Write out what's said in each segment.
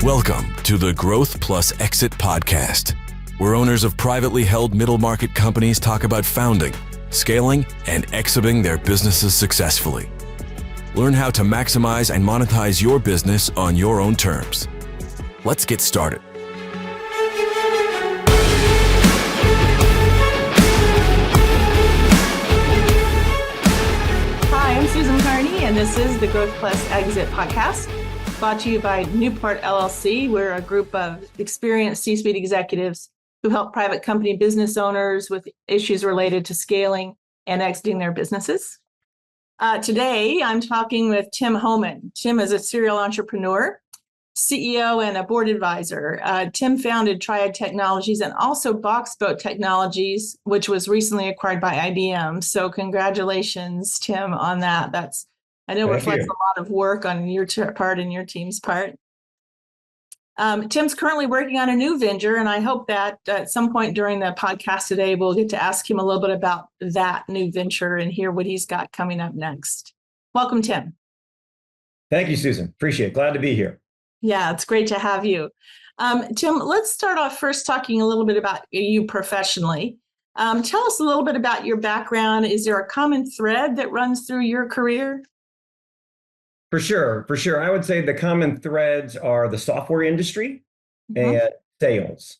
Welcome to the Growth Plus Exit podcast, where owners of privately held middle market companies talk about founding, scaling, and exiting their businesses successfully. Learn how to maximize and monetize your business on your own terms. Let's get started. Hi, I'm Susan Carney, and this is the Growth Plus Exit podcast, brought to you by Newport LLC. We're a group of experienced C-suite executives who help private company business owners with issues related to scaling and exiting their businesses. Today, I'm talking with Tim Hohman. Tim is a serial entrepreneur, CEO, and a board advisor. Tim founded Triad Technologies and also BoxBoat Technologies, which was recently acquired by IBM. So congratulations, Tim, on that. I know reflects a lot of work on your part and your team's part. Tim's currently working on a new venture, and I hope that at some point during the podcast today, we'll get to ask him a little bit about that new venture and hear what he's got coming up next. Welcome, Tim. Thank you, Susan. Appreciate it. Glad to be here. Yeah, it's great to have you. Tim, let's start off first talking a little bit about you professionally. Tell us a little bit about your background. Is there a common thread that runs through your career? For sure. I would say the common threads are the software industry and sales.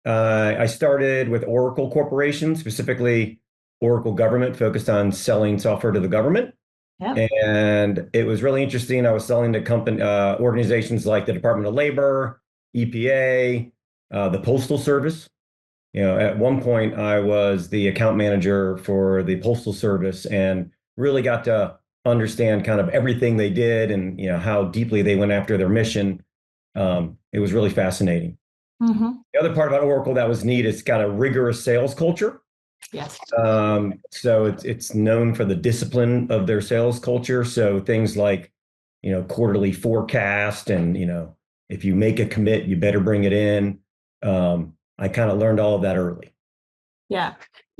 I started with Oracle Corporation, specifically Oracle Government, focused on selling software to the government. Yeah. And it was really interesting. I was selling to organizations like the Department of Labor, EPA, the Postal Service. At one point, I was the account manager for the Postal Service and really got to understand kind of everything they did and how deeply they went after their mission. It was really fascinating. The other part about Oracle that was neat, it's got a rigorous sales culture. Yes. So it's known for the discipline of their sales culture. So things like, quarterly forecast and, if you make a commit, you better bring it in. I kind of learned all of that early. Yeah.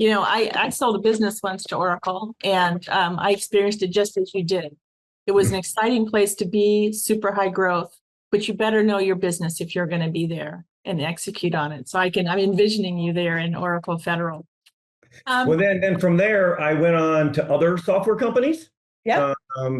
I sold a business once to Oracle, and I experienced it just as you did. It was an exciting place to be, super high growth, but you better know your business if you're going to be there and execute on it. So I'm envisioning you there in Oracle Federal. Well, then from there, I went on to other software companies. Yeah.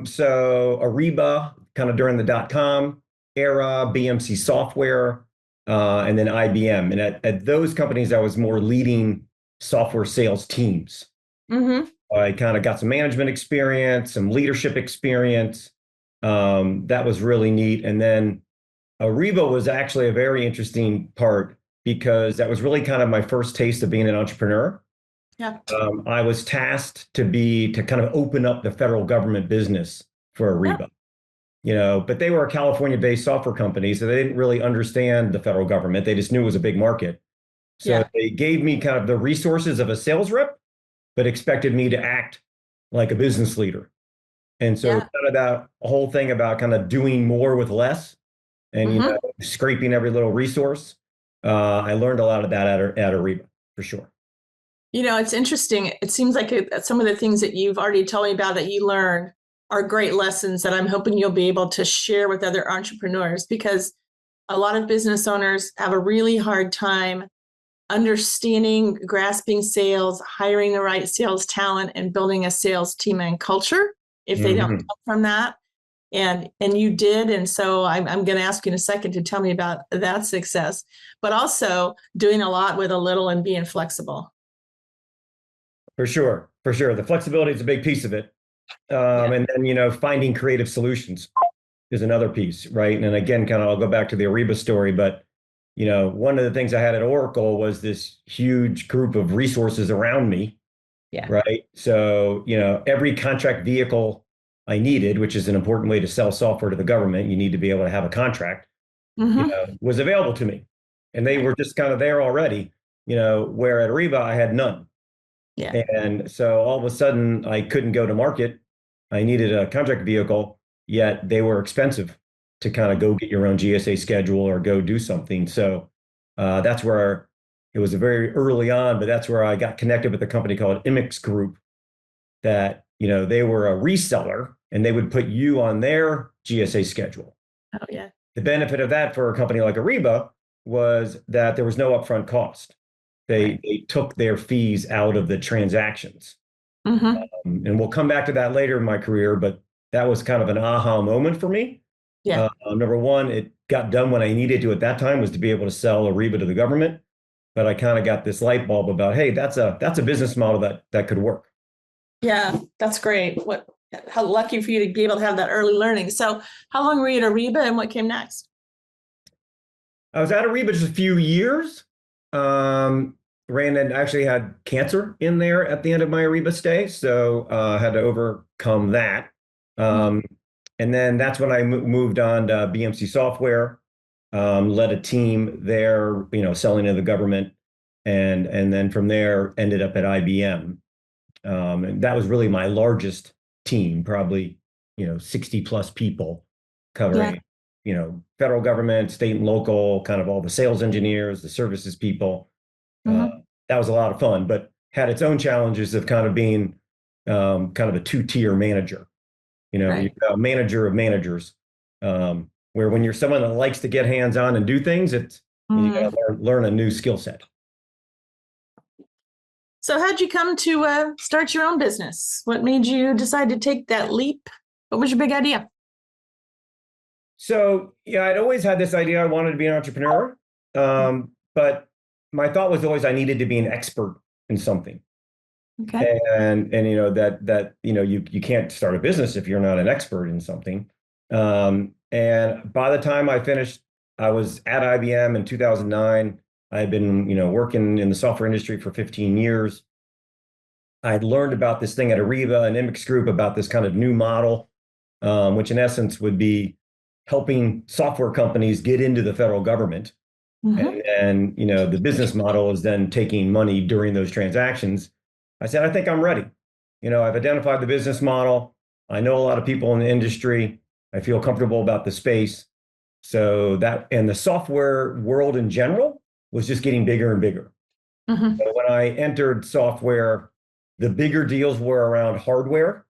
So Ariba, kind of during the .com era, BMC Software, and then IBM. And at those companies, I was more leading software sales teams. I kind of got some management experience, some leadership experience. That was really neat. And then Ariba was actually a very interesting part because that was really kind of my first taste of being an entrepreneur. Yeah. I was tasked to kind of open up the federal government business for Ariba. But they were a California-based software company, so they didn't really understand the federal government. They just knew it was a big market. So they gave me kind of the resources of a sales rep, but expected me to act like a business leader. And so kind of that whole thing about kind of doing more with less and scraping every little resource. I learned a lot of that at Ariba, for sure. It's interesting. It seems like some of the things that you've already told me about that you learned are great lessons that I'm hoping you'll be able to share with other entrepreneurs, because a lot of business owners have a really hard time understanding, grasping sales, hiring the right sales talent, and building a sales team and culture if they don't come from that. And you did. And so I'm going to ask you in a second to tell me about that success, but also doing a lot with a little and being flexible. For sure. The flexibility is a big piece of it. And then, finding creative solutions is another piece, right? And again, kind of, I'll go back to the Ariba story, but, one of the things I had at Oracle was this huge group of resources around me, right? So, every contract vehicle I needed, which is an important way to sell software to the government, you need to be able to have a contract, was available to me. And they were just kind of there already, where at Ariba, I had none. Yeah. And so all of a sudden I couldn't go to market. I needed a contract vehicle, yet they were expensive to kind of go get your own GSA schedule or go do something. So that's where it was very early on, but that's where I got connected with a company called Imix Group that, they were a reseller and they would put you on their GSA schedule. Oh, yeah. The benefit of that for a company like Ariba was that there was no upfront cost. They took their fees out of the transactions. Mm-hmm. And we'll come back to that later in my career, but that was kind of an aha moment for me. Yeah. Number one, it got done when I needed to at that time, was to be able to sell Ariba to the government. But I kind of got this light bulb about, hey, that's a business model that could work. Yeah, that's great. How lucky for you to be able to have that early learning. So how long were you at Ariba and what came next? I was at Ariba just a few years. Ran and actually had cancer in there at the end of my Ariba stay, so had to overcome that. And then that's when I moved on to BMC Software, led a team there, selling to the government, and then from there ended up at IBM. And that was really my largest team, probably 60 plus people covering federal government, state and local, kind of all the sales engineers, the services people. That was a lot of fun, but had its own challenges of kind of being kind of a two-tier manager. You're a manager of managers, where when you're someone that likes to get hands-on and do things, you got to learn a new skill set. So how'd you come to start your own business? What made you decide to take that leap? What was your big idea? So, I'd always had this idea I wanted to be an entrepreneur, but my thought was always I needed to be an expert in something. Okay. And you can't start a business if you're not an expert in something. And by the time I finished, I was at IBM in 2009. I had been, working in the software industry for 15 years. I had learned about this thing at Ariba and Immix Group about this kind of new model, which in essence would be helping software companies get into the federal government. And the business model is then taking money during those transactions. I said, I think I'm ready. I've identified the business model. I know a lot of people in the industry. I feel comfortable about the space. So that, and the software world in general was just getting bigger and bigger. So when I entered software, the bigger deals were around hardware,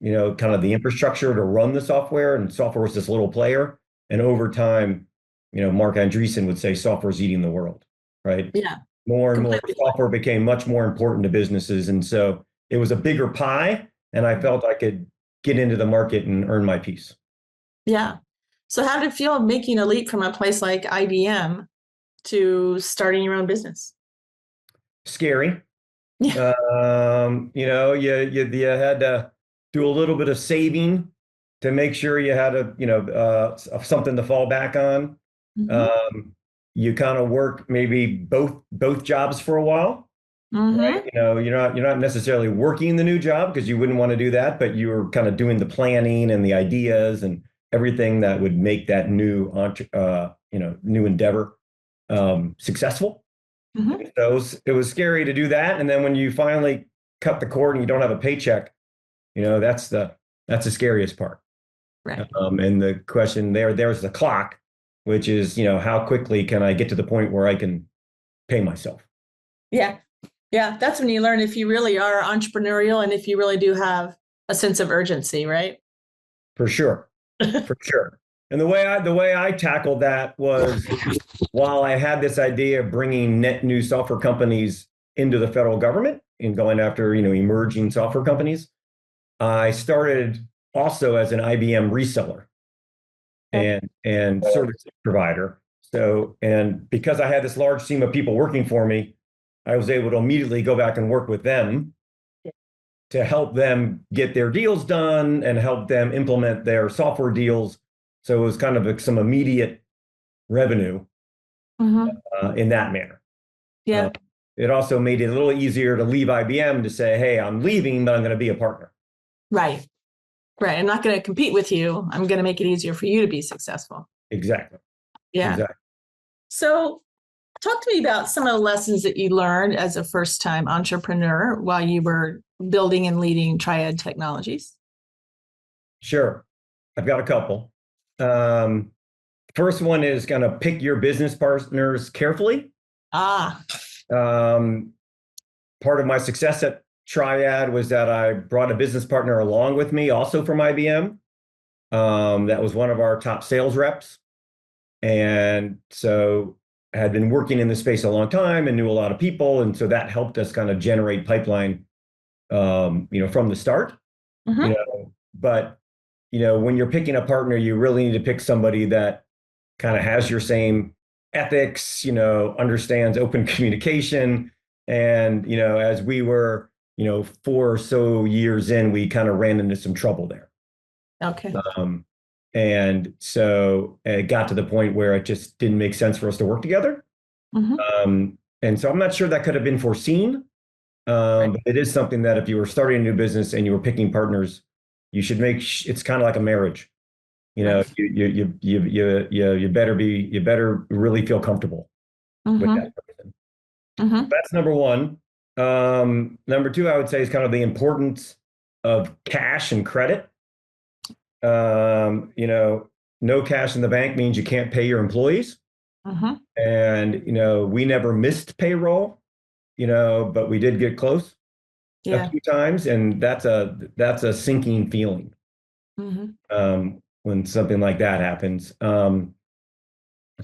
kind of the infrastructure to run the software, and software was this little player. And over time, Mark Andreessen would say software's eating the world, right? Yeah. More and more software became much more important to businesses. And so it was a bigger pie, and I felt I could get into the market and earn my piece. Yeah. So how did it feel making a leap from a place like IBM to starting your own business? Scary. Yeah. You had to do a little bit of saving to make sure you had something to fall back on. You kind of work maybe both jobs for a while, right? You're not necessarily working the new job because you wouldn't want to do that, but you were kind of doing the planning and the ideas and everything that would make that new endeavor successful. So it was scary to do that, and then when you finally cut the cord and you don't have a paycheck, that's the scariest part. Right. And the question there's the clock, which is, how quickly can I get to the point where I can pay myself? Yeah. Yeah. That's when you learn if you really are entrepreneurial and if you really do have a sense of urgency, right? For sure. For sure. And the way I tackled that was, while I had this idea of bringing net new software companies into the federal government and going after, emerging software companies, I started also as an IBM reseller and service provider. So, and because I had this large team of people working for me, I was able to immediately go back and work with them to help them get their deals done and help them implement their software deals. So it was kind of some immediate revenue in that manner. Yeah. It also made it a little easier to leave IBM to say, hey, I'm leaving, but I'm going to be a partner. Right. Right. I'm not going to compete with you. I'm going to make it easier for you to be successful. Exactly. Yeah. Exactly. So talk to me about some of the lessons that you learned as a first-time entrepreneur while you were building and leading Triad Technologies. Sure. I've got a couple. First one is going to pick your business partners carefully. Part of my success at Triad was that I brought a business partner along with me, also from IBM. That was one of our top sales reps. And so I had been working in this space a long time and knew a lot of people. And so that helped us kind of generate pipeline, from the start, Mhm. but, when you're picking a partner, you really need to pick somebody that kind of has your same ethics, understands open communication. And, as we were, 4 or so years in, we kind of ran into some trouble there. Okay. And so it got to the point where it just didn't make sense for us to work together. Mhm. And so I'm not sure that could have been foreseen. Right. But it is something that if you were starting a new business and you were picking partners, you should it's kind of like a marriage. Right. You better really feel comfortable with Mhm. that person. Mhm. That's number one. Number two, I would say, is kind of the importance of cash and credit. No cash in the bank means you can't pay your employees. Mhm. And, we never missed payroll, but we did get close a Yeah. few times, and that's a sinking feeling Mhm. when something like that happens. So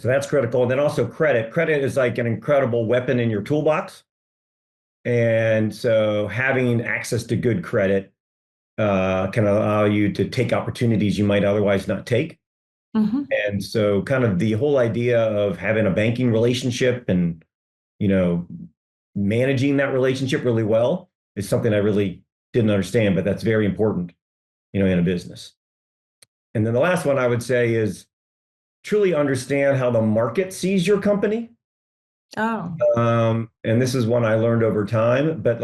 that's critical. And then also credit. Credit is like an incredible weapon in your toolbox. And so having access to good credit can allow you to take opportunities you might otherwise not take. Mhm. And so kind of the whole idea of having a banking relationship and, you know, managing that relationship really well is something I really didn't understand, but that's very important, in a business. And then the last one I would say is truly understand how the market sees your company. Oh. And this is one I learned over time, but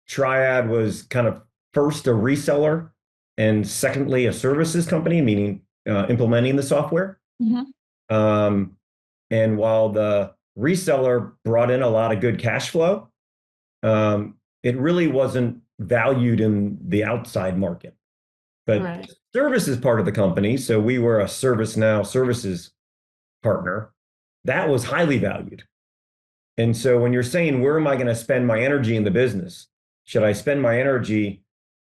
Triad was kind of first a reseller and secondly a services company, meaning implementing the software. Mhm. Um, and while the reseller brought in a lot of good cash flow, it really wasn't valued in the outside market. But Right. the services part of the company, so we were a ServiceNow services partner, that was highly valued. And so when you're saying, where am I going to spend my energy in the business? Should I spend my energy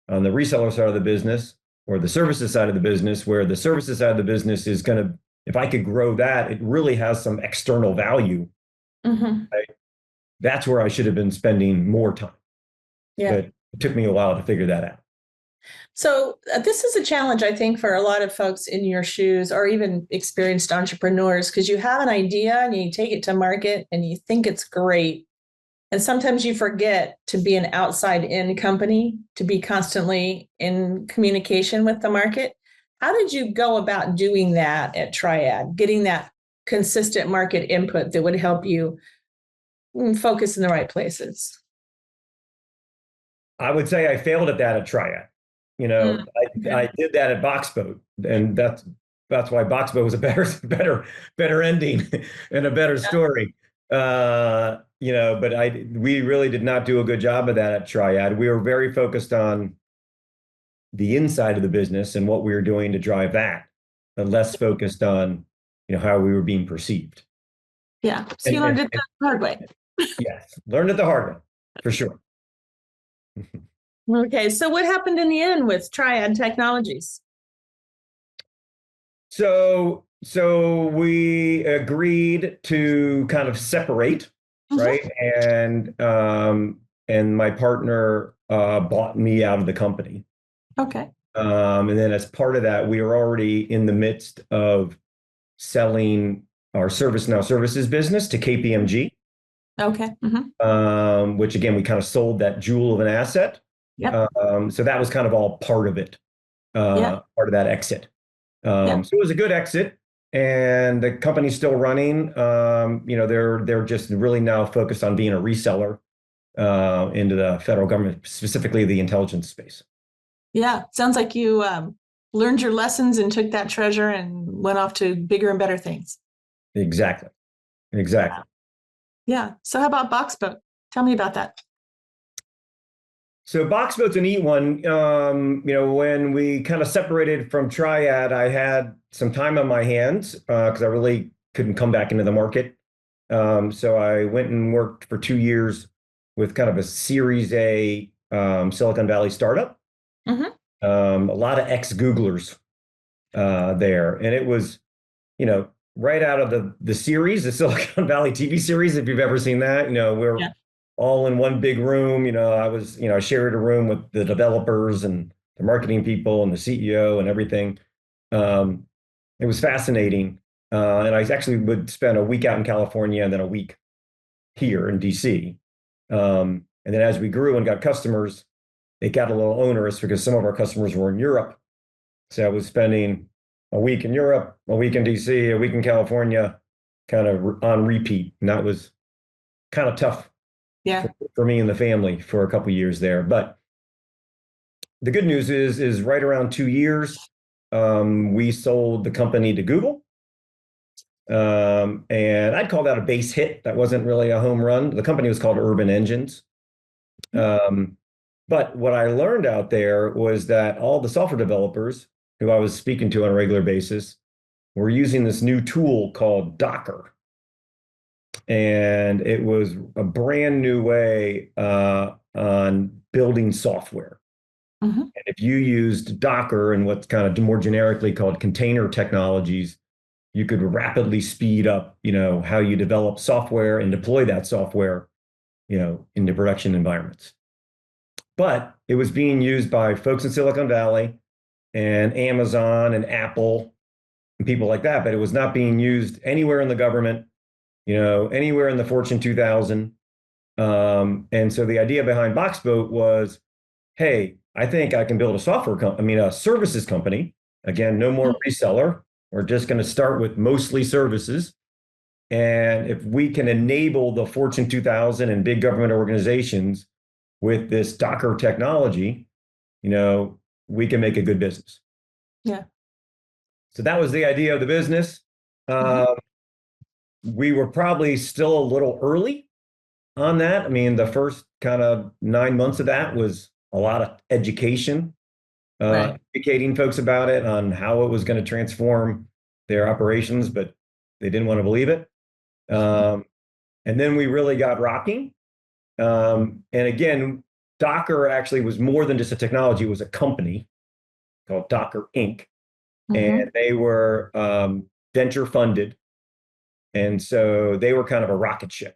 on the reseller side of the business or the services side of the business, where the services side of the business is going to, if I could grow that, it really has some external value. Mhm. Right? That's where I should have been spending more time. Yeah. But it took me a while to figure that out. So this is a challenge, I think, for a lot of folks in your shoes or even experienced entrepreneurs, because you have an idea and you take it to market and you think it's great. And sometimes you forget to be an outside in company, to be constantly in communication with the market. How did you go about doing that at Triad, getting that consistent market input that would help you focus in the right places? I would say I failed at that at Triad. Mm, I did that at BoxBoat, and that's why BoxBoat was a better ending and a better story. But we really did not do a good job of that at Triad. We were very focused on the inside of the business and what we were doing to drive that, but less focused on, how we were being perceived. yeah. So you And, learned and, it and the hard way. yes, learned it the hard way, for sure. Okay. So what happened in the end with Triad Technologies? So we agreed to kind of separate, Mhm. right? And my partner bought me out of the company. Okay. And then as part of that, we were already in the midst of selling our ServiceNow services business to KPMG, Okay. Mhm. which again, we kind of sold that jewel of an asset. Yep. So that was kind of all part of it, Yeah. part of that exit. Yeah. So it was a good exit, and the company's still running. They're just really now focused on being a reseller into the federal government, specifically the intelligence space. Yeah. Sounds like you learned your lessons and took that treasure and went off to bigger and better things. Exactly. Exactly. Yeah. So how about BoxBoat? Tell me about that. So BoxBoat's a neat one. When we kind of separated from Triad, I had some time on my hands because I really couldn't come back into the market. So I went and worked for 2 years with kind of a Series A Silicon Valley startup. Mhm. A lot of ex-Googlers there, and it was right out of the series, the Silicon Valley TV series, if you've ever seen that. We're all in one big room. I shared a room with the developers and the marketing people and the CEO and everything. It was fascinating. And I actually would spend a week out in California and then a week here in DC. And then as we grew and got customers, it got a little onerous because some of our customers were in Europe. So I was spending a week in Europe, a week in DC, a week in California, kind of on repeat. And that was kind of tough for me and the family for a couple of years there. But the good news is right around 2 years, we sold the company to Google. And I'd call that a base hit. That wasn't really a home run. The company was called Urban Engines. But what I learned out there was that all the software developers who I was speaking to on a regular basis were using this new tool called Docker. And it was a brand new way on building software. And if you used Docker and what's kind of more generically called container technologies, you could rapidly speed up, how you develop software and deploy that software, into production environments. But it was being used by folks in Silicon Valley and Amazon and Apple and people like that, but it was not being used anywhere in the government, anywhere in the Fortune 2000. And so the idea behind BoxBoat was, hey, I think I can build a services company. Again, no more reseller. We're just going to start with mostly services. And if we can enable the Fortune 2000 and big government organizations with this Docker technology, we can make a good business. Yeah. So that was the idea of the business. We were probably still a little early on that. I mean, the first kind of 9 months of that was a lot of education, educating folks about it on how it was going to transform their operations, but they didn't want to believe it. And then we really got rocking. And again, Docker actually was more than just a technology. It was a company called Docker Inc. And they were venture funded. And so they were kind of a rocket ship.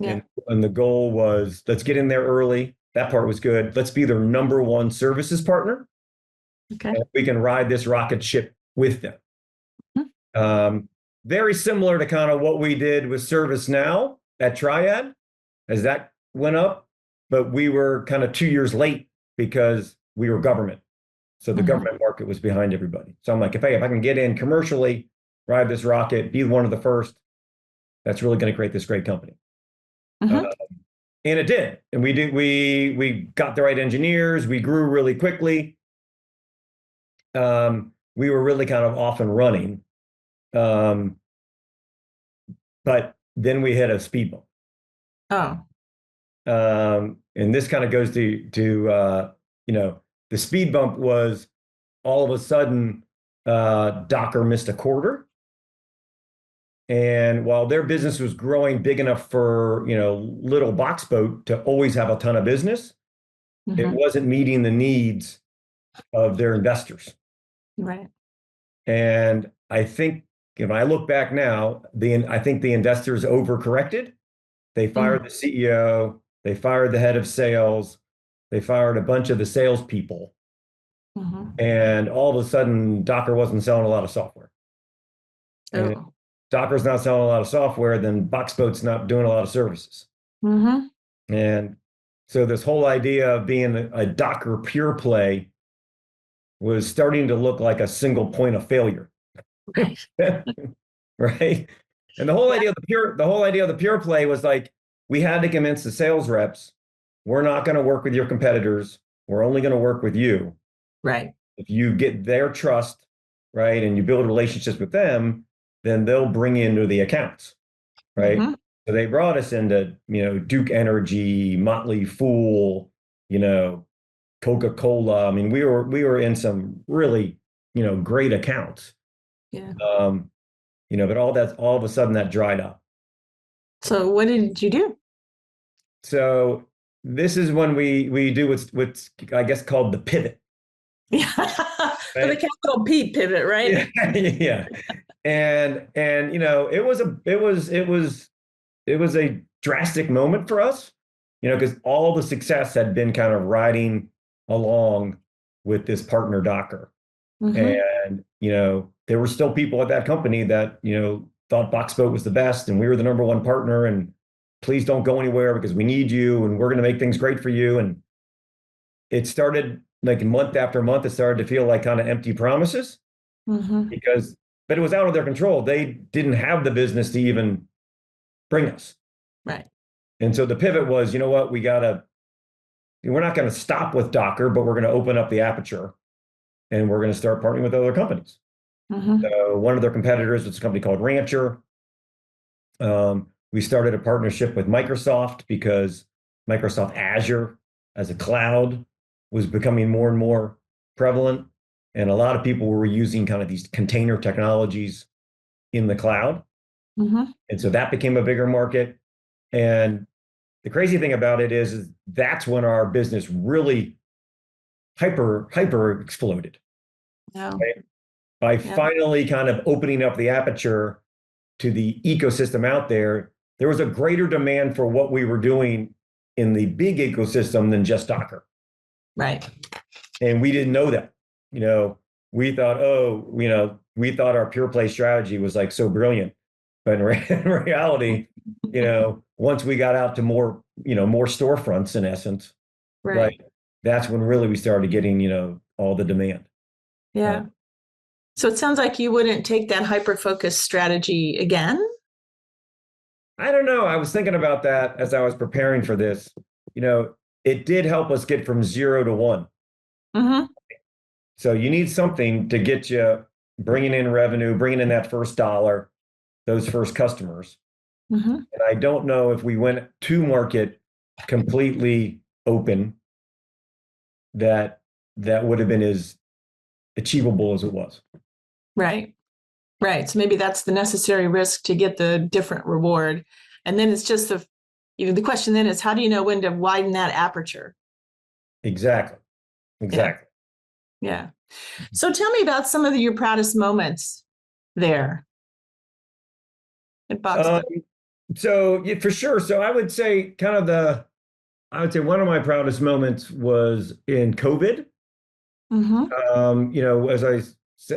And the goal was, let's get in there early. That part was good. Let's be their number one services partner. And we can ride this rocket ship with them. Very similar to kind of what we did with ServiceNow at Triad as that went up, but we were kind of 2 years late because we were government. So the government market was behind everybody. So I'm like, if I can get in commercially, ride this rocket, be one of the first, that's really going to create this great company. And it did. And we got the right engineers. We grew really quickly. We were really kind of off and running. But then we hit a speed bump. And this kind of goes to the speed bump was all of a sudden Docker missed a quarter. And while their business was growing big enough for, little BoxBoat to always have a ton of business, it wasn't meeting the needs of their investors. Right. And I think if I look back now, I think the investors overcorrected. They fired the CEO, they fired the head of sales, they fired a bunch of the salespeople. And all of a sudden, Docker wasn't selling a lot of software. And if Docker's not selling a lot of software, then BoxBoat's not doing a lot of services. And so this whole idea of being a Docker pure play was starting to look like a single point of failure. Right. And the whole idea of the pure play was like, we had to convince the sales reps, we're not going to work with your competitors. We're only going to work with you. Right. If you get their trust, right, and you build relationships with them, then they'll bring you into the accounts. Right. So they brought us into, Duke Energy, Motley Fool, Coca-Cola. I mean, we were in some really, great accounts. But all of a sudden that dried up. So what did you do? So this is when we do what's I guess called the pivot. Yeah. Right? The capital P pivot, right? Yeah. And it was a drastic moment for us, because all the success had been kind of riding along with this partner Docker. Mm-hmm. And, there were still people at that company that, thought BoxBoat was the best and we were the number one partner and please don't go anywhere because we need you and we're going to make things great for you. And it started like month after month, it started to feel like kind of empty promises Mm-hmm. but it was out of their control. They didn't have the business to even bring us. Right. And so the pivot was, you know what, we're not going to stop with Docker, but we're going to open up the aperture and we're going to start partnering with other companies. Mm-hmm. So one of their competitors was a company called Rancher. We started a partnership with Microsoft because Microsoft Azure as a cloud was becoming more and more prevalent. And a lot of people were using kind of these container technologies in the cloud. Mm-hmm. And so that became a bigger market. And the crazy thing about it is that's when our business really hyper exploded. Yeah. Right? By finally kind of opening up the aperture to the ecosystem out there, there was a greater demand for what we were doing in the big ecosystem than just Docker. Right. And we didn't know that. We thought our pure play strategy was like so brilliant. But in reality, once we got out to more storefronts in essence, Right. that's when really we started getting, all the demand. Yeah. So it sounds like you wouldn't take that hyper-focused strategy again? I don't know. I was thinking about that as I was preparing for this. It did help us get from 0 to 1. Mm-hmm. So you need something to get you bringing in revenue, bringing in that first dollar, those first customers. Mm-hmm. And I don't know if we went to market completely open, that would have been as achievable as it was. Right. Right. So maybe that's the necessary risk to get the different reward. And then it's just the question then is, how do you know when to widen that aperture? Exactly. Yeah. So tell me about some of your proudest moments there at BoxBoat. So for sure. So I would say one of my proudest moments was in COVID. Mm-hmm. As I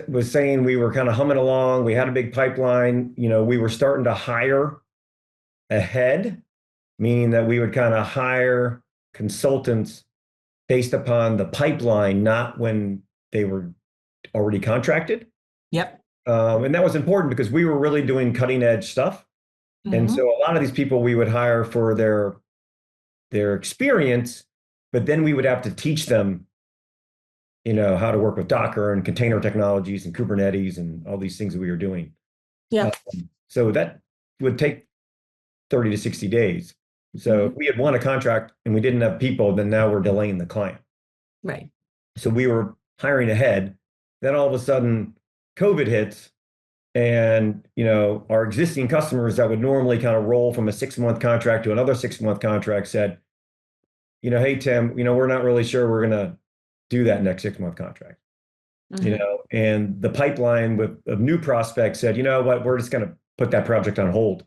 was saying, we were kind of humming along. We had a big pipeline. We were starting to hire ahead, meaning that we would kind of hire consultants based upon the pipeline, not when they were already contracted. Yep. And that was important because we were really doing cutting edge stuff. Mm-hmm. And so a lot of these people we would hire for their experience, but then we would have to teach them, how to work with Docker and container technologies and Kubernetes and all these things that we were doing. Yeah. So that would take 30 to 60 days. So if we had won a contract and we didn't have people, then now we're delaying the client. Right. So we were hiring ahead. Then all of a sudden COVID hits and, our existing customers that would normally kind of roll from a 6-month contract to another 6-month contract said, hey, Tim, we're not really sure we're going to do that next 6-month contract. Mm-hmm. And the pipeline of new prospects said, you know what, we're just going to put that project on hold.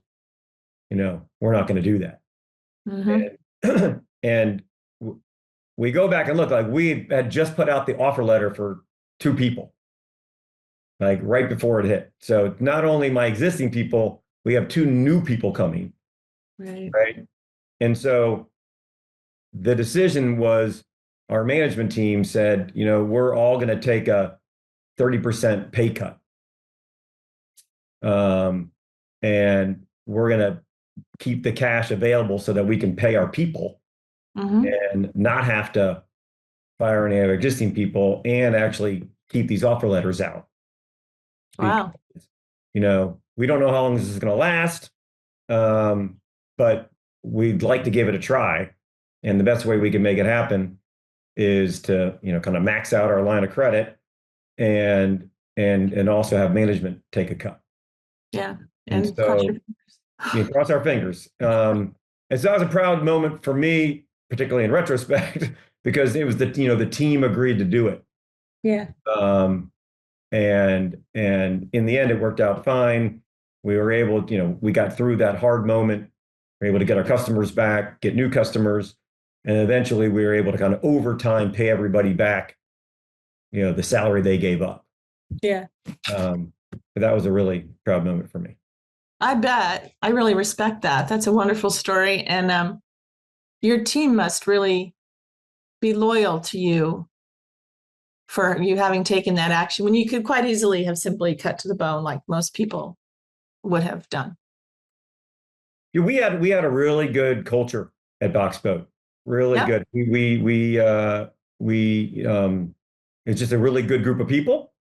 We're not going to do that. Mm-hmm. And we go back and look, like we had just put out the offer letter for 2 people, like right before it hit. So not only my existing people, we have 2 new people coming. Right. And so the decision was, our management team said, we're all going to take a 30% pay cut. And we're going to keep the cash available so that we can pay our people and not have to fire any of our existing people and actually keep these offer letters out. Wow. Because, we don't know how long this is going to last, but we'd like to give it a try. And the best way we can make it happen is to, kind of max out our line of credit and also have management take a cut. Yeah. And so cross our fingers. And so that was a proud moment for me, particularly in retrospect, because it was the team agreed to do it. Yeah. And in the end, it worked out fine. We were able to, we got through that hard moment. We were able to get our customers back, get new customers, and eventually we were able to kind of over time pay everybody back, the salary they gave up. Yeah. But that was a really proud moment for me. I bet. I really respect that. That's a wonderful story. And your team must really be loyal to you for you having taken that action when you could quite easily have simply cut to the bone like most people would have done. Yeah, we had a really good culture at BoxBoat. Really good. It's just a really good group of people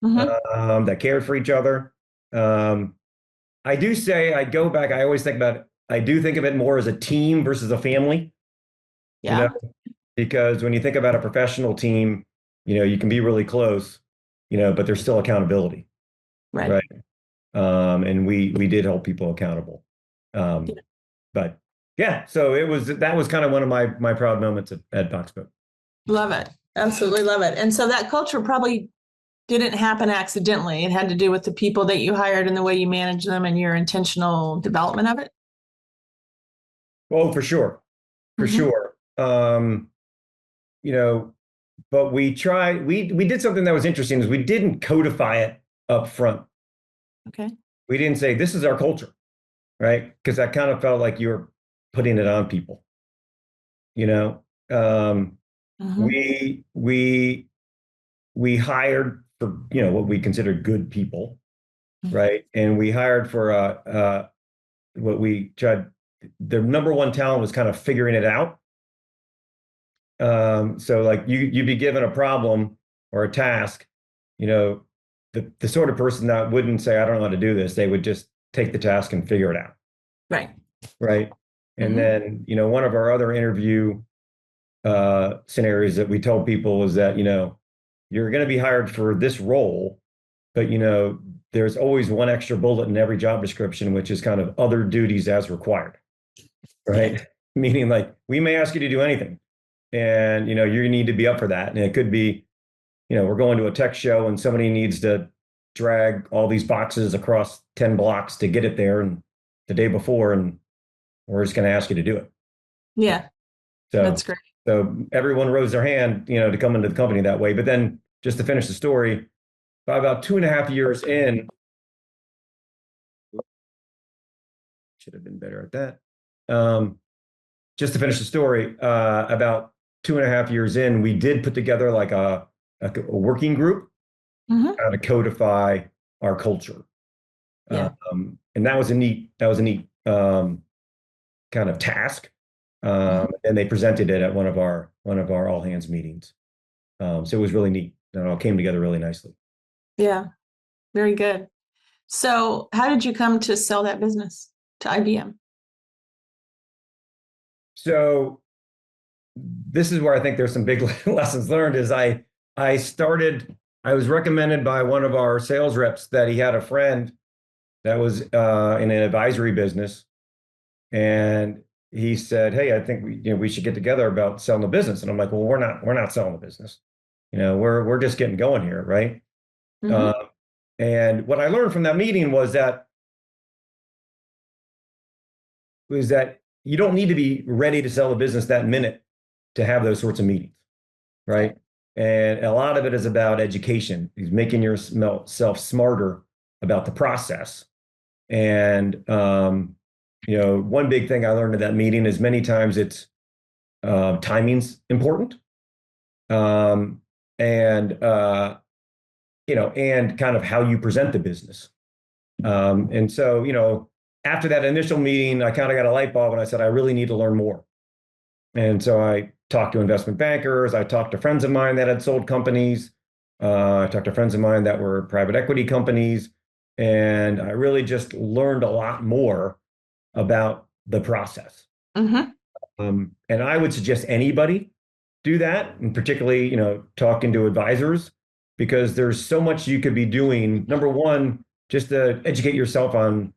that cared for each other. I do say, I go back, I always think about it. I do think of it more as a team versus a family. Yeah. Because when you think about a professional team, you can be really close, but there's still accountability. Right. And we did hold people accountable. But yeah, so that was kind of one of my proud moments at BoxBoat. Love it. Absolutely love it. And so that culture probably didn't happen accidentally. It had to do with the people that you hired and the way you manage them and your intentional development of it. Oh, for sure. For sure. But we did something that was interesting is we didn't codify it up front. Okay. We didn't say, this is our culture, right? Because that kind of felt like you were putting it on people. We hired for, what we considered good people, right? And we hired for what we tried, the number one talent was kind of figuring it out. So like you'd be given a problem or a task, the sort of person that wouldn't say, I don't know how to do this. They would just take the task and figure it out. Right. Right. And then, one of our other interview scenarios that we told people was that, you're going to be hired for this role, but, there's always one extra bullet in every job description, which is kind of other duties as required. Right. Meaning like, we may ask you to do anything. And, you need to be up for that. And it could be, we're going to a tech show and somebody needs to drag all these boxes across 10 blocks to get it there and the day before, and we're just going to ask you to do it. Yeah. So that's great. So everyone rose their hand, to come into the company that way. But then just to finish the story, by about 2.5 years in, should have been better at that. Just to finish the story, about 2.5 years in, we did put together like a working group to codify our culture. Yeah. And that was a neat kind of task. And they presented it at one of our all hands meetings. So it was really neat. And it all came together really nicely. Yeah. Very good. So how did you come to sell that business to IBM? So this is where I think there's some big lessons learned is I was recommended by one of our sales reps that he had a friend that was in an advisory business. And he said, hey, I think we should get together about selling the business. And I'm like, well, we're not selling the business. We're just getting going here. Right. And what I learned from that meeting was that you don't need to be ready to sell a business that minute to have those sorts of meetings, right? And a lot of it is about education. He's making yourself smarter about the process. And one big thing I learned at that meeting is many times it's timing's important, and kind of how you present the business. And so after that initial meeting, I kind of got a light bulb and I said, I really need to learn more. And so I talked to investment bankers. I talked to friends of mine that had sold companies. I talked to friends of mine that were private equity companies. And I really just learned a lot more about the process. And I would suggest anybody do that, and particularly, talking to advisors, because there's so much you could be doing. Number one, just to educate yourself on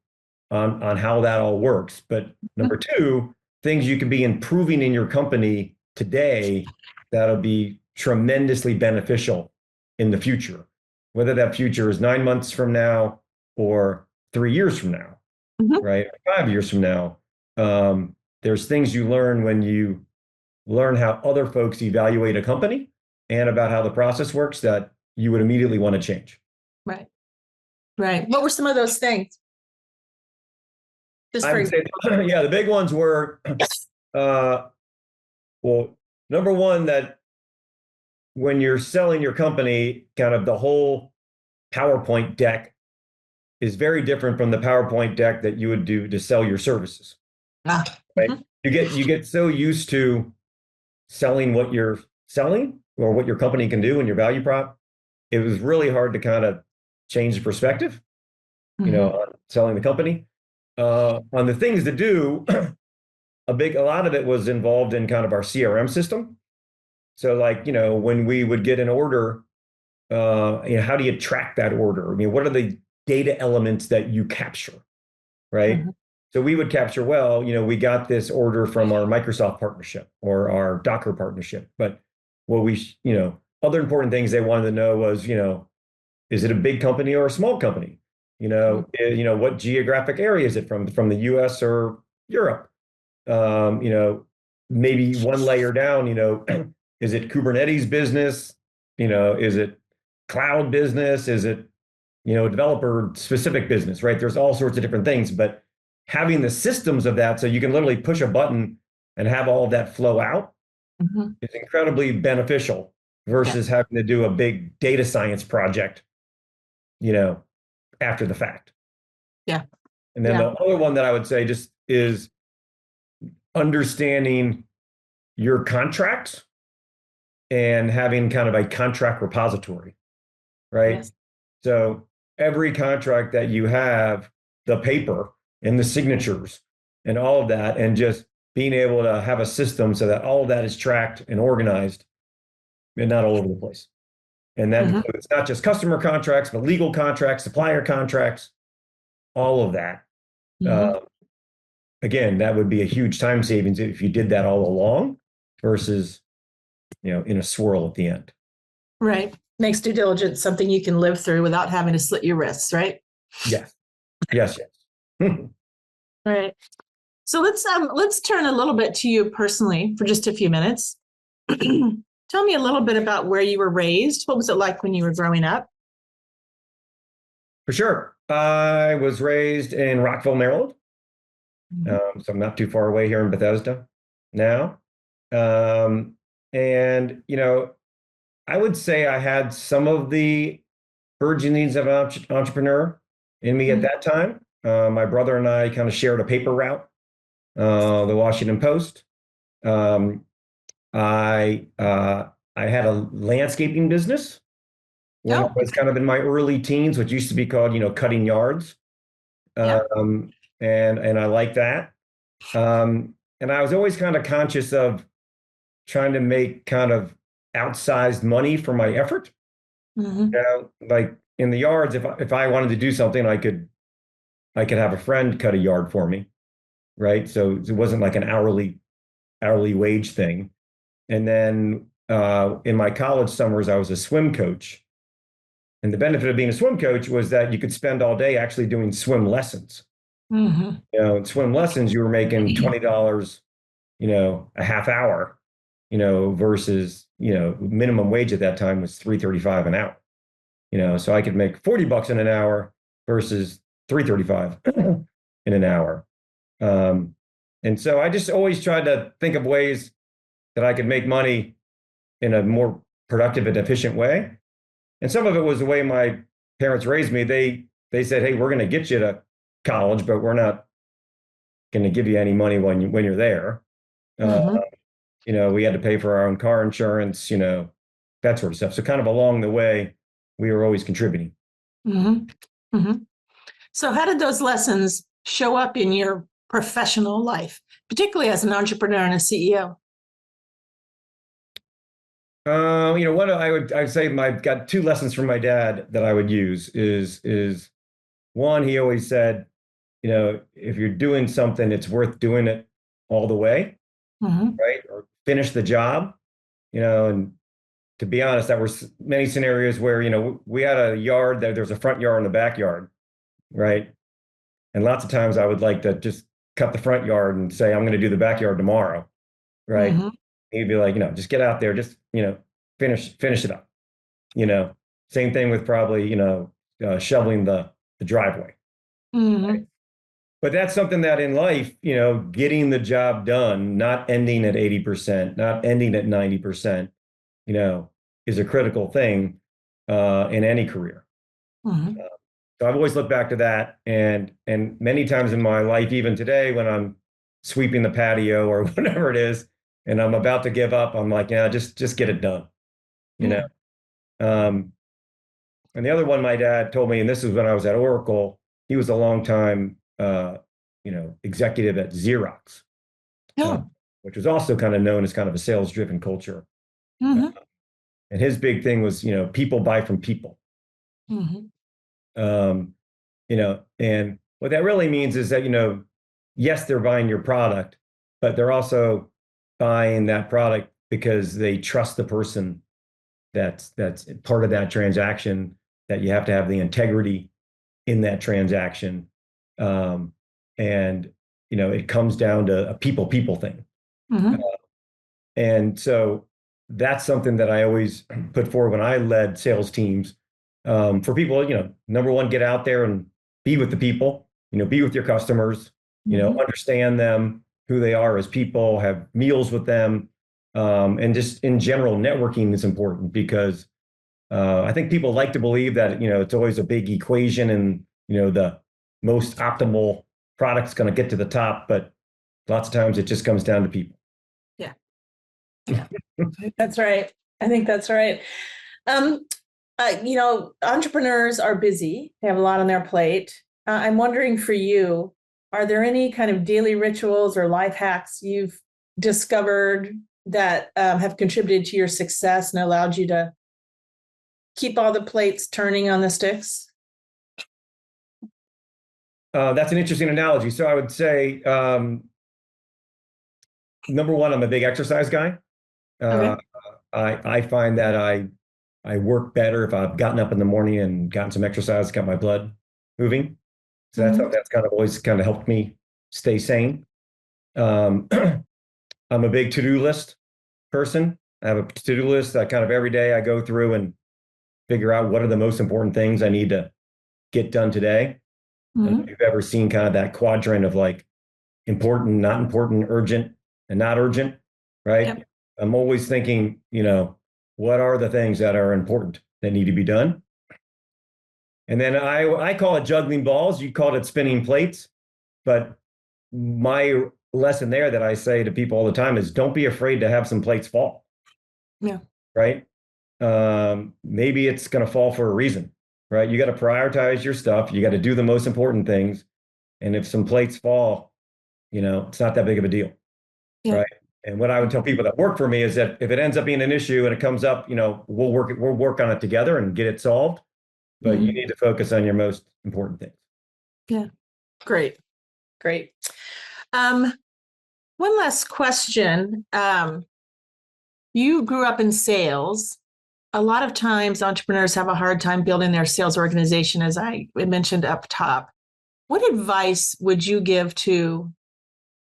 how that all works. But number two, things you could be improving in your company today that'll be tremendously beneficial in the future. whether that future is 9 months from now or 3 years from now, right? 5 years from now. There's things you learn when you learn how other folks evaluate a company and about how the process works that you would immediately want to change. Right. Right. What were some of those things? I would say, yeah, the big ones were, well, number one, that when you're selling your company, kind of the whole PowerPoint deck is very different from the PowerPoint deck that you would do to sell your services. Right? You get so used to selling what you're selling or what your company can do and your value prop. It was really hard to kind of change the perspective, on selling the company. On the things to do, a lot of it was involved in kind of our CRM system. So like, when we would get an order, how do you track that order? I mean, what are the data elements that you capture, right? So we would capture, well, we got this order from our Microsoft partnership or our Docker partnership, but what other important things they wanted to know was, is it a big company or a small company? What geographic area is it from the US or Europe? Maybe one layer down, is it Kubernetes business? Is it cloud business? Is it, developer specific business, right? There's all sorts of different things, but having the systems of that so you can literally push a button and have all of that flow out is incredibly beneficial versus having to do a big data science project, after the fact. Yeah. And then the other one that I would say just is understanding your contracts and having kind of a contract repository, right? Yes. So every contract that you have, the paper and the signatures and all of that, and just being able to have a system so that all of that is tracked and organized and not all over the place. And then it's not just customer contracts, but legal contracts, supplier contracts, all of that. Again, that would be a huge time savings if you did that all along versus, in a swirl at the end. Right. Makes due diligence something you can live through without having to slit your wrists, right? Yes. Yes. Right. So let's turn a little bit to you personally for just a few minutes. Tell me a little bit about where you were raised. What was it like when you were growing up? For sure. I was raised in Rockville, Maryland. So I'm not too far away here in Bethesda now. And, I would say I had some of the burgeonings of an entrepreneur in me at that time. My brother and I kind of shared a paper route, the Washington Post. I had a landscaping business when I was kind of in my early teens, which used to be called, cutting yards. And I like that. And I was always kind of conscious of trying to make kind of outsized money for my effort. Like in the yards, if I wanted to do something, I could have a friend cut a yard for me, right? So it wasn't like an hourly wage thing. And then in my college summers, I was a swim coach. And the benefit of being a swim coach was that you could spend all day actually doing swim lessons. In swim lessons, you were making $20, a half hour, versus, minimum wage at that time was $3.35 an hour. So I could make $40 in an hour versus $3.35 in an hour. And so I just always tried to think of ways that I could make money in a more productive and efficient way. And some of it was the way my parents raised me. They said, hey, we're going to get you to college, but we're not going to give you any money when you're there. We had to pay for our own car insurance, that sort of stuff. So kind of along the way, we were always contributing. So how did those lessons show up in your professional life, particularly as an entrepreneur and a CEO? What I'd say got two lessons from my dad that I would use is one, he always said, if you're doing something, it's worth doing it all the way, right? Or finish the job, and to be honest, there were many scenarios where, we had a yard, there's a front yard and a backyard, right? And lots of times I would like to just cut the front yard and say, I'm going to do the backyard tomorrow, right? Mhm. He'd be like, just get out there, just, finish it up. Same thing with probably, shoveling the driveway. Mhm. But that's something that in life, getting the job done, not ending at 80%, not ending at 90%, is a critical thing in any career. Mhm. So I've always looked back to that, and many times in my life, even today, when I'm sweeping the patio or whatever it is, and I'm about to give up, I'm like, yeah, just get it done, you know. Um, and the other one my dad told me, and this is when I was at Oracle. He was a long time, executive at Xerox, uh, Yeah. which was also kind of known as kind of a sales-driven culture. Mhm. And his big thing was, people buy from people. Mhm. Um, and what that really means is that, yes, they're buying your product, but they're also buying that product because they trust the person that's part of that transaction, that you have to have the integrity in that transaction. And, it comes down to a people thing. Mhm. And so that's something that I always put forward when I led sales teams, for people, number one, get out there and be with the people, be with your customers, Mhm. understand them, who they are as people, have meals with them. And just in general, networking is important because I think people like to believe that, it's always a big equation and, the most optimal product's going to get to the top, but lots of times it just comes down to people. Yeah. Yeah. That's right. I think that's right. Um, Entrepreneurs are busy. They have a lot on their plate. I'm wondering for you, are there any kind of daily rituals or life hacks you've discovered that have contributed to your success and allowed you to keep all the plates turning on the sticks? That's an interesting analogy. So I would say, number one, I'm a big exercise guy. Uh, Okay. I find that I work better if I've gotten up in the morning and gotten some exercise, got my blood moving. So that's Mhm. something that's kind of always kind of helped me stay sane. Um, I'm a big to-do list person. I have a to-do list that kind of every day I go through and figure out what are the most important things I need to get done today. And if Mhm. you've ever seen kind of that quadrant of like important, not important, urgent, and not urgent, right? Yep. I'm always thinking, what are the things that are important that need to be done? And then I call it juggling balls. You called it spinning plates. But my lesson there that I say to people all the time is don't be afraid to have some plates fall, Yeah. right? Maybe it's going to fall for a reason, right? You got to prioritize your stuff. You got to do the most important things. And if some plates fall, it's not that big of a deal, Yeah. right? And what I would tell people that work for me is that if it ends up being an issue and it comes up, we'll work on it together and get it solved. But you Mhm. need to focus on your most important things. Yeah. Great. Great. Um, One last question. You grew up in sales. A lot of times entrepreneurs have a hard time building their sales organization, as I mentioned up top. What advice would you give to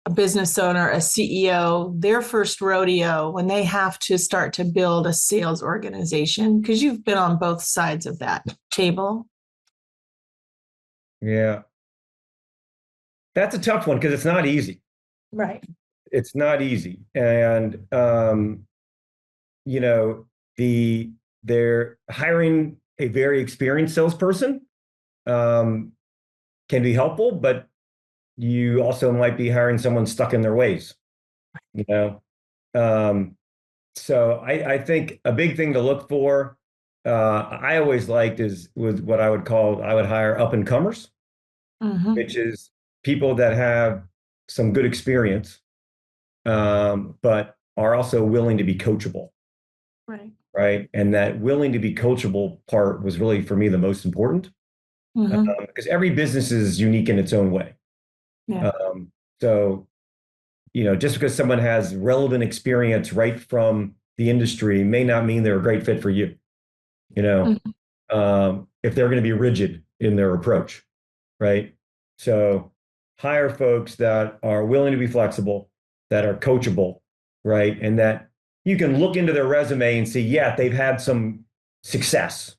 a business owner, a CEO, their first rodeo when they have to start to build a sales organization? Because you've been on both sides of that table. Yeah, that's a tough one because it's not easy. Right. It's not easy. And you know, they're hiring a very experienced salesperson um, can be helpful, but you also might be hiring someone stuck in their ways, you know. Um, so I think a big thing to look for, I always liked was what I would hire up and comers, Mm-hmm. which is people that have some good experience, but are also willing to be coachable. Right. Right. And that willing to be coachable part was really for me the most important, Mm-hmm. because every business is unique in its own way. Yeah. So, just because someone has relevant experience right from the industry may not mean they're a great fit for you. You know, if they're going to be rigid in their approach, right? So hire folks that are willing to be flexible, that are coachable, right? And that you can look into their resume and see, yeah, they've had some success.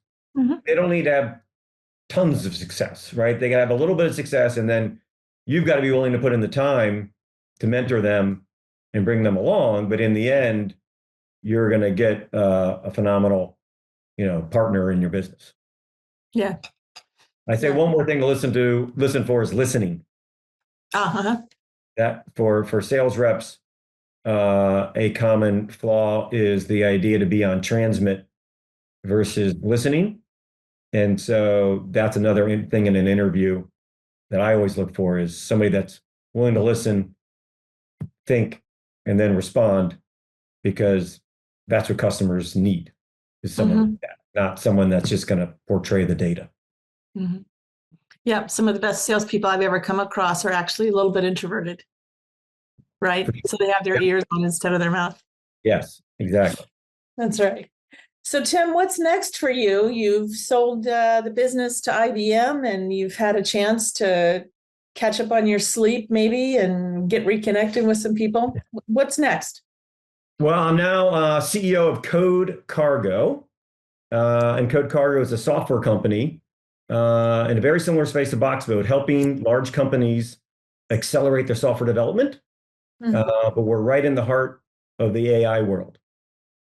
They don't need to have tons of success, right? They got to have a little bit of success, and then you've got to be willing to put in the time to mentor them and bring them along. But in the end, you're going to get a phenomenal, partner in your business. Yeah. I say one more thing to listen for is listening. That for sales reps, a common flaw is the idea to be on transmit versus listening. And so that's another thing in an interview that I always look for is somebody that's willing to listen, think, and then respond, because that's what customers need, is someone like that, not someone that's just going to portray the data. Yeah, some of the best salespeople I've ever come across are actually a little bit introverted, right? So they have their ears on instead of their mouth. Yes, exactly. That's right. So Tim, what's next for you? You've sold the business to IBM, and you've had a chance to catch up on your sleep maybe and get reconnected with some people. What's next? Well, I'm now CEO of CodeCargo. And CodeCargo is a software company in a very similar space to BoxBoat, helping large companies accelerate their software development. But we're right in the heart of the AI world.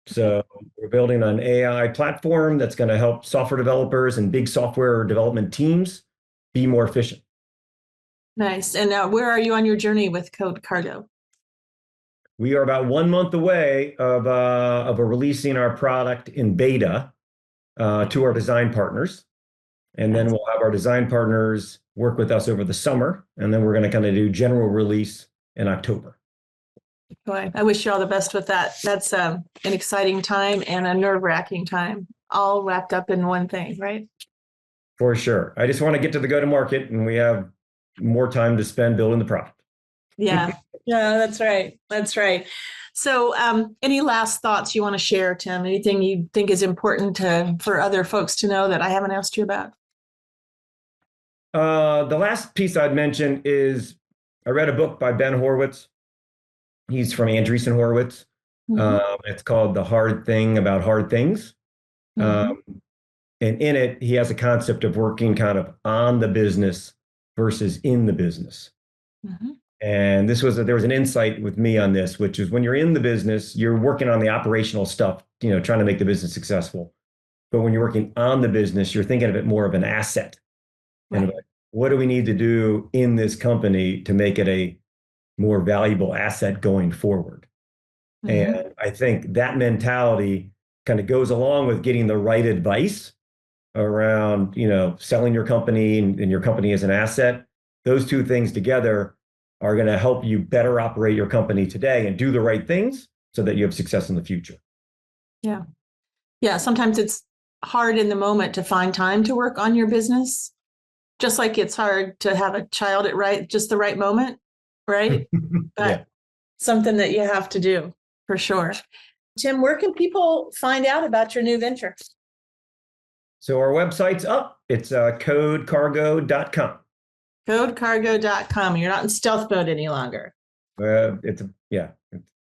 So we're building an AI platform that's going to help software developers and big software development teams be more efficient. Nice. And now where are you on your journey with CodeCargo? We are about 1 month away of releasing our product in beta to our design partners. And then we'll have our design partners work with us over the summer. And then we're going to kind of do general release in October. Boy, I wish you all the best with that. That's an exciting time and a nerve-wracking time, all wrapped up in one thing, right? For sure. I just want to get to the go-to-market, and we have more time to spend building the product. Yeah, that's right. That's right. So any last thoughts you want to share, Tim? Anything you think is important for other folks to know that I haven't asked you about? The last piece I'd mention is I read a book by Ben Horowitz. He's from Andreessen Horowitz. It's called The Hard Thing About Hard Things. And in it, he has a concept of working kind of on the business versus in the business. And there was an insight with me on this, which is when you're in the business, you're working on the operational stuff, trying to make the business successful. But when you're working on the business, you're thinking of it more of an asset. Right. And about, what do we need to do in this company to make it a more valuable asset going forward? And I think that mentality kind of goes along with getting the right advice around, selling your company and your company as an asset. Those two things together are going to help you better operate your company today and do the right things so that you have success in the future. Yeah. Yeah. Sometimes it's hard in the moment to find time to work on your business, just like it's hard to have a child at just the right moment. Right. But something that you have to do for sure. Tim, where can people find out about your new venture? So our website's up. It's CodeCargo.com. CodeCargo.com. You're not in stealth mode any longer. The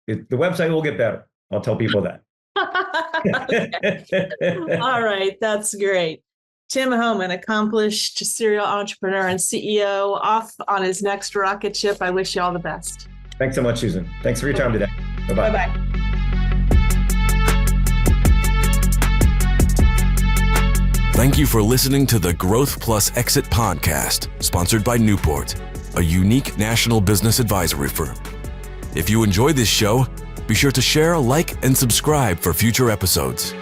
website will get better. I'll tell people that. All right. That's great. Tim Hohman, accomplished serial entrepreneur and CEO, off on his next rocket ship. I wish you all the best. Thanks so much, Susan. Thanks for your time today. Bye-bye. Bye-bye. Thank you for listening to the Growth Plus Exit podcast, sponsored by Newport, a unique national business advisory firm. If you enjoyed this show, be sure to share, like, and subscribe for future episodes.